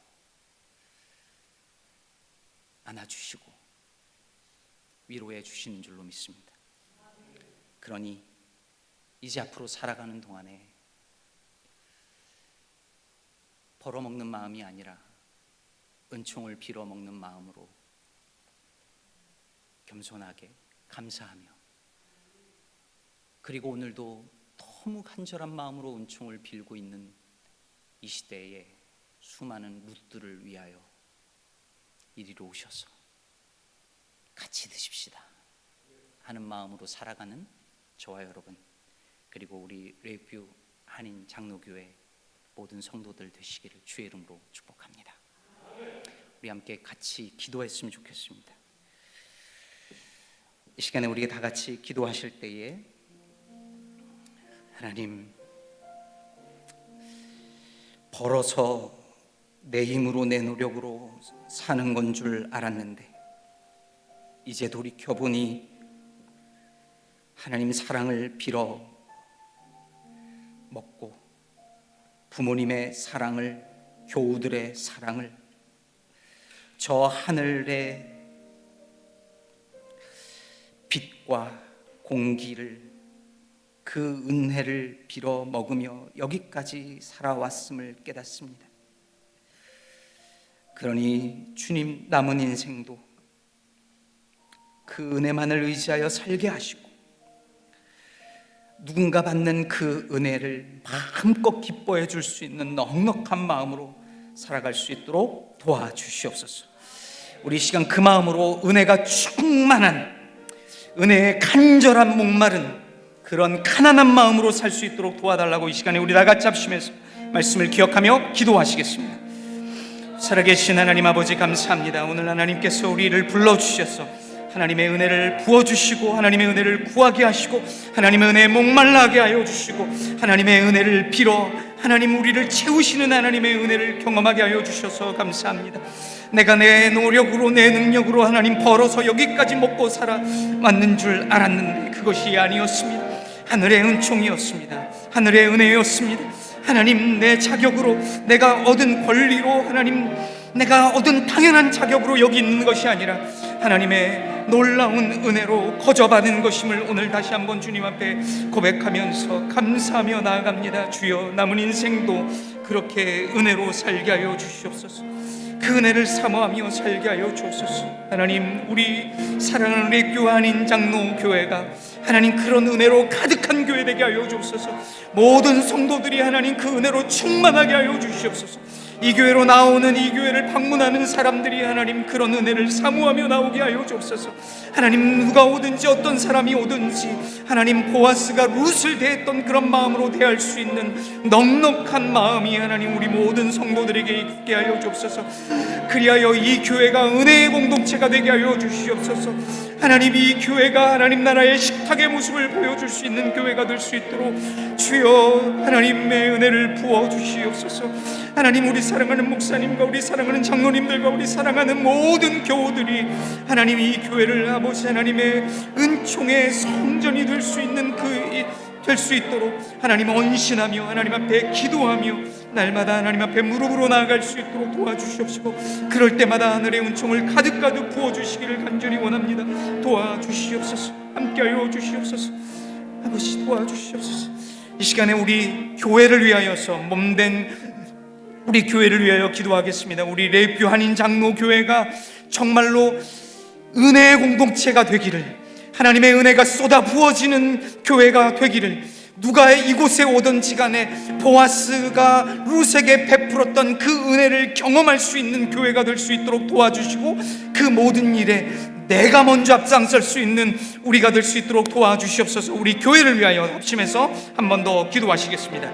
안아주시고 위로해 주시는 줄로 믿습니다. 그러니 이제 앞으로 살아가는 동안에 벌어먹는 마음이 아니라 은총을 빌어먹는 마음으로 겸손하게 감사하며, 그리고 오늘도 너무 간절한 마음으로 은총을 빌고 있는 이 시대에 수많은 룻들을 위하여 이리로 오셔서 같이 드십시다 하는 마음으로 살아가는 저와 여러분, 그리고 우리 레이뷰 한인 장로교회 모든 성도들 되시기를 주의 이름으로 축복합니다. 우리 함께 같이 기도했으면 좋겠습니다. 이 시간에 우리가 다 같이 기도하실 때에 하나님, 벌어서 내 힘으로 내 노력으로 사는 건 줄 알았는데 이제 돌이켜보니 하나님 사랑을 빌어 먹고 부모님의 사랑을, 교우들의 사랑을, 저 하늘의 빛과 공기를, 그 은혜를 빌어 먹으며 여기까지 살아왔음을 깨닫습니다. 그러니 주님, 남은 인생도 그 은혜만을 의지하여 살게 하시고 누군가 받는 그 은혜를 마음껏 기뻐해 줄 수 있는 넉넉한 마음으로 살아갈 수 있도록 도와주시옵소서. 우리 시간 그 마음으로 은혜가 충만한, 은혜의 간절한 목마른 그런 가난한 마음으로 살 수 있도록 도와달라고 이 시간에 우리 다 같이 합심해서 말씀을 기억하며 기도하시겠습니다. 살아계신 하나님 아버지, 감사합니다. 오늘 하나님께서 우리를 불러주셔서 하나님의 은혜를 부어주시고 하나님의 은혜를 구하게 하시고 하나님의 은혜에 목말라하게 하여 주시고 하나님의 은혜를 빌어 하나님, 우리를 채우시는 하나님의 은혜를 경험하게 하여 주셔서 감사합니다. 내가 내 노력으로, 내 능력으로 하나님 벌어서 여기까지 먹고 살아왔는 줄 알았는데 그것이 아니었습니다. 하늘의 은총이었습니다. 하늘의 은혜였습니다. 하나님, 내 자격으로, 내가 얻은 권리로, 하나님, 내가 얻은 당연한 자격으로 여기 있는 것이 아니라 하나님의 놀라운 은혜로 거저받은 것임을 오늘 다시 한번 주님 앞에 고백하면서 감사하며 나아갑니다. 주여, 남은 인생도 그렇게 은혜로 살게 하여 주시옵소서. 그 은혜를 사모하며 살게 하여 주옵소서. 하나님, 우리 사랑하는 우리 교환인 장로교회가 하나님 그런 은혜로 가득한 교회 되게 하여 주옵소서. 모든 성도들이 하나님 그 은혜로 충만하게 하여 주시옵소서. 이 교회로 나오는, 이 교회를 방문하는 사람들이 하나님 그런 은혜를 사모하며 나오게 하여 주옵소서. 하나님, 누가 오든지 어떤 사람이 오든지 하나님 보아스가 룻을 대했던 그런 마음으로 대할 수 있는 넉넉한 마음이 하나님 우리 모든 성도들에게 있게 하여 주옵소서. 그리하여 이 교회가 은혜의 공동체가 되게 하여 주시옵소서. 하나님, 이 교회가 하나님 나라의 식탁의 모습을 보여줄 수 있는 교회가 될 수 있도록 주여 하나님의 은혜를 부어 주시옵소서. 하나님, 우리 사랑하는 목사님과 우리 사랑하는 장로님들과 우리 사랑하는 모든 교우들이 하나님 이 교회를 아버지 하나님의 은총의 성전이 될 수 있는 될 수 있도록 하나님 언신하며 하나님 앞에 기도하며 날마다 하나님 앞에 무릎으로 나아갈 수 있도록 도와주시옵시고, 그럴 때마다 하늘의 은총을 가득가득 부어주시기를 간절히 원합니다. 도와주시옵소서. 함께하여 주시옵소서. 아버지, 도와주시옵소서. 이 시간에 우리 교회를 위하여서 몸된 우리 교회를 위하여 기도하겠습니다. 우리 랩교한인 장로교회가 정말로 은혜의 공동체가 되기를, 하나님의 은혜가 쏟아 부어지는 교회가 되기를, 누가 이곳에 오든지 간에 보아스가 룻에게 베풀었던 그 은혜를 경험할 수 있는 교회가 될 수 있도록 도와주시고, 그 모든 일에 내가 먼저 앞장설 수 있는 우리가 될 수 있도록 도와주시옵소서. 우리 교회를 위하여 합심해서 한 번 더 기도하시겠습니다.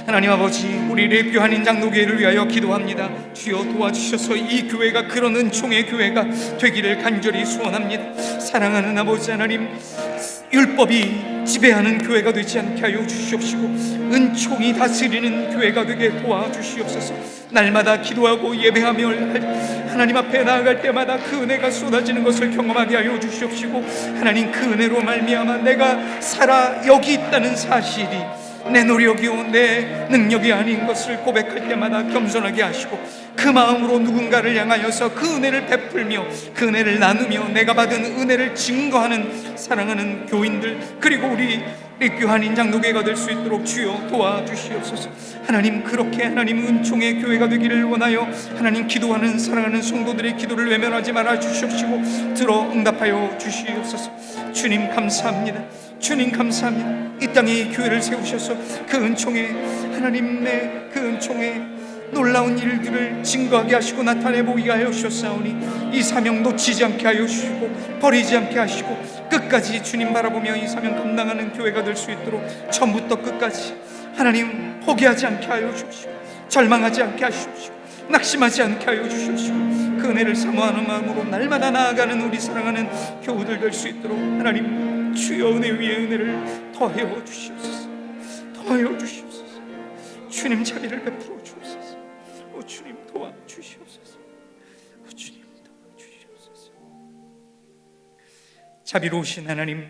하나님 아버지, 우리 랩교한인 장로교회를 위하여 기도합니다. 주여, 도와주셔서 이 교회가 그런 은총의 교회가 되기를 간절히 소원합니다. 사랑하는 아버지 하나님, 율법이 지배하는 교회가 되지 않게 하여 주시옵시고, 은총이 다스리는 교회가 되게 도와주시옵소서. 날마다 기도하고 예배하며 하나님 앞에 나아갈 때마다 그 은혜가 쏟아지는 것을 경험하게 하여 주시옵시고, 하나님 그 은혜로 말미암아 내가 살아 여기 있다는 사실이 내 노력이요 내 능력이 아닌 것을 고백할 때마다 겸손하게 하시고, 그 마음으로 누군가를 향하여서 그 은혜를 베풀며 그 은혜를 나누며 내가 받은 은혜를 증거하는 사랑하는 교인들, 그리고 우리 립교한인 장로교회가 될 수 있도록 주여 도와주시옵소서. 하나님, 그렇게 하나님 은총의 교회가 되기를 원하여 하나님 기도하는 사랑하는 성도들의 기도를 외면하지 말아 주시옵시고 들어 응답하여 주시옵소서. 주님 감사합니다. 주님 감사합니다. 이 땅에 이 교회를 세우셔서 그 은총의 하나님의 그 은총의 놀라운 일들을 증거하게 하시고 나타내 보이게 하여 주셨사오니 이 사명 놓치지 않게 하여 주시고 버리지 않게 하시고 끝까지 주님 바라보며 이 사명 감당하는 교회가 될 수 있도록 처음부터 끝까지 하나님 포기하지 않게 하여 주시고 절망하지 않게 하시옵시고 낙심하지 않게 하여 주시옵시고 그 은혜를 사모하는 마음으로 날마다 나아가는 우리 사랑하는 교우들 될 수 있도록 하나님 주여 은혜 위에 은혜를 더하여 주시옵소서. 더하여 주시옵소서. 주님 자비를 베풀어 주옵소서. 오 주님 도와주시옵소서. 오 주님 도와주시옵소서. 자비로우신 하나님,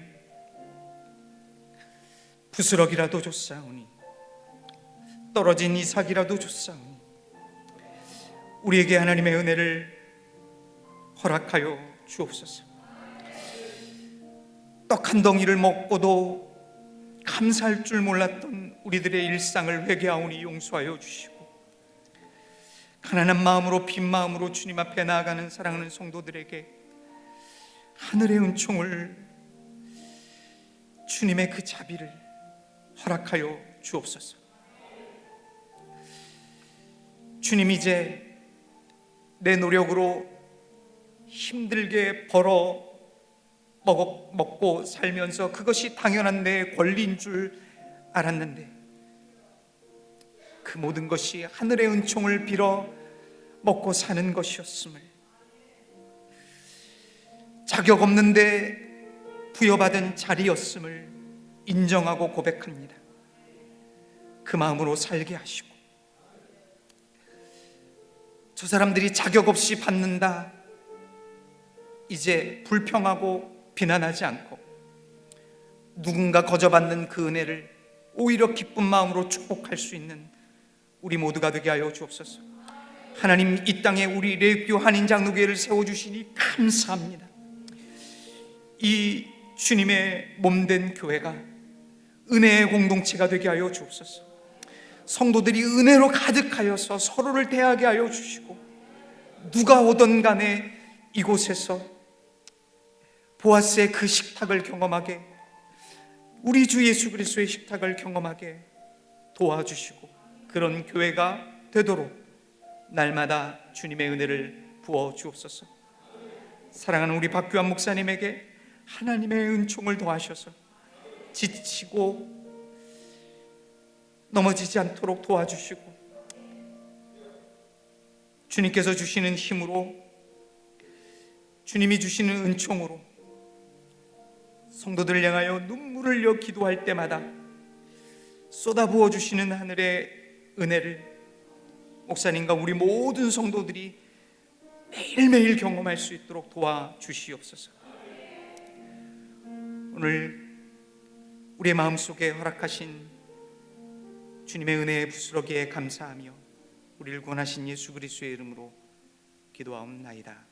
부스럭이라도 줬사오니 떨어진 이삭이라도 줬사오니 우리에게 하나님의 은혜를 허락하여 주옵소서. 떡 한 덩이를 먹고도 감사할 줄 몰랐던 우리들의 일상을 회개하오니 용서하여 주시고, 가난한 마음으로 빈 마음으로 주님 앞에 나아가는 사랑하는 성도들에게 하늘의 은총을, 주님의 그 자비를 허락하여 주옵소서. 주님, 이제 내 노력으로 힘들게 벌어 먹고 살면서 그것이 당연한 내 권리인 줄 알았는데 그 모든 것이 하늘의 은총을 빌어 먹고 사는 것이었음을, 자격 없는데 부여받은 자리였음을 인정하고 고백합니다. 그 마음으로 살게 하시고, 저 사람들이 자격 없이 받는다 이제 불평하고 비난하지 않고, 누군가 거저받는 그 은혜를 오히려 기쁜 마음으로 축복할 수 있는 우리 모두가 되게 하여 주옵소서. 하나님, 이 땅에 우리 레위교 한인장로교회를 세워주시니 감사합니다. 이 주님의 몸된 교회가 은혜의 공동체가 되게 하여 주옵소서. 성도들이 은혜로 가득하여서 서로를 대하게 하여 주시고, 누가 오던 간에 이곳에서 보아스의 그 식탁을 경험하게, 우리 주 예수 그리스도의 식탁을 경험하게 도와주시고, 그런 교회가 되도록 날마다 주님의 은혜를 부어 주옵소서. 사랑하는 우리 박규환 목사님에게 하나님의 은총을 더하셔서 지치고 넘어지지 않도록 도와주시고, 주님께서 주시는 힘으로, 주님이 주시는 은총으로 성도들을 향하여 눈물을 흘려 기도할 때마다 쏟아부어 주시는 하늘의 은혜를 목사님과 우리 모든 성도들이 매일매일 경험할 수 있도록 도와주시옵소서. 오늘 우리의 마음속에 허락하신 주님의 은혜의 부스러기에 감사하며 우리를 구원하신 예수 그리스도의 이름으로 기도하옵나이다.